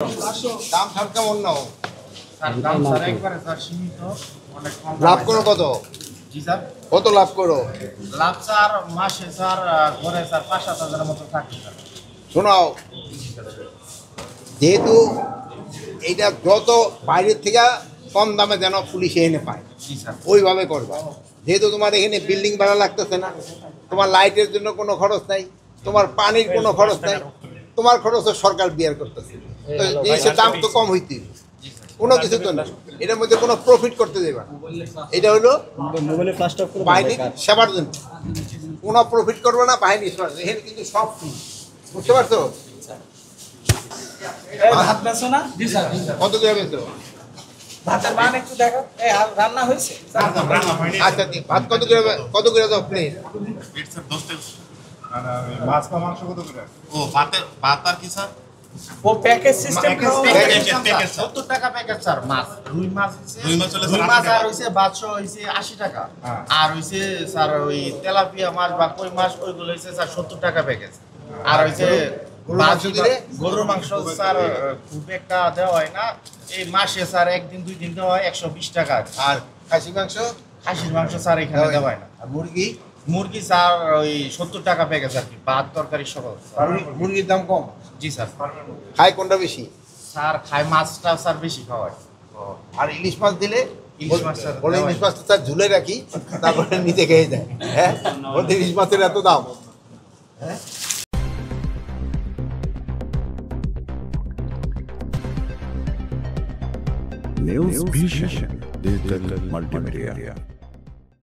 দাম ছাড় কেমন নাও? দাম স্যার একবারে স্যার সীমিত, অনেক কম। লাভ করো কত? জি স্যার, কত লাভ করো? লাভ স্যার মাসে স্যার ঘরে স্যার 5-7 হাজারের মতো থাকে স্যার। শোনাও, যেহেতু এইটা যত বাইরের থেকে কম দামে যেন পুলিশে এনে পায়, জি স্যার, ওইভাবে করবা। যেহেতু তোমার এখানে বিল্ডিং ভাড়া লাগতেছে না, তোমার লাইটের জন্য কোনো খরচ নাই, তোমার পানির কোনো খরচ নাই, তোমার খরচ সরকার বিয়ার করতেছে, তো জিনিসের দাম তো কম হইতে হবে। কোনো কিছু তো না, এটার মধ্যে কোনো প্রফিট করতে দেবে না। এটা হলো বাহিনীর সেবার জন্য, কোনো প্রফিট করবে না বাহিনীর সেবার জন্য। এখানে কিন্তু সব ফ্রি, বুঝতে পারছো? ভাত বেছো না? কত করে বেচো? ভাতের মান একটু দেখো। রান্না হয়েছে? আচ্ছা, ভাত কত করে দাও প্লেট? মাছ বা মাংস কত করে? ও ভাত আর কি স্যার? ও প্যাকেজ সিস্টেম। 70 টাকা প্যাকেট স্যার। মাছ রুই মাছ হইছে, রুই মাছ হলে রুই স্যার মাছ 80 আর হইছে বাদশা হইছে 80 টাকা, হ্যাঁ। আর হইছে স্যার ওই তেলাপিয়া মাছ বা কই মাছ ওইগুলো হইছে স্যার 70 টাকা প্যাকেজ। আর হইছে গরুর মাংস দিলে? গরুর মাংস স্যার খুব একটা দেওয়া হয় না, এই মাসে স্যার একদিন 2 দিন দেওয়া হয় 120 টাকা। আর খাসি মাংস? খাসির মাংস স্যার এখানে দেওয়া হয় না। আর মুরগি? মুরগি স্যার ওই 70 টাকা প্যাকেজ আর কি, ভাত তরকারি সহ। মুরগির দাম কম? জি স্যার। খায় কোনটা বেশি? স্যার খায় মাছটা স্যার বেশি খাওয়ায়। আর ইলিশ মাছ দিলে? ইলিশ মাছ স্যার বলে দেওয়া ইলিশ হয়। মাছটা স্যার ঝুলে রাখি, তারপরে নিচে খেয়ে যায়। হ্যাঁ, বলতে ইলিশ মাছের এত দাম? News Vision Digital Multimedia.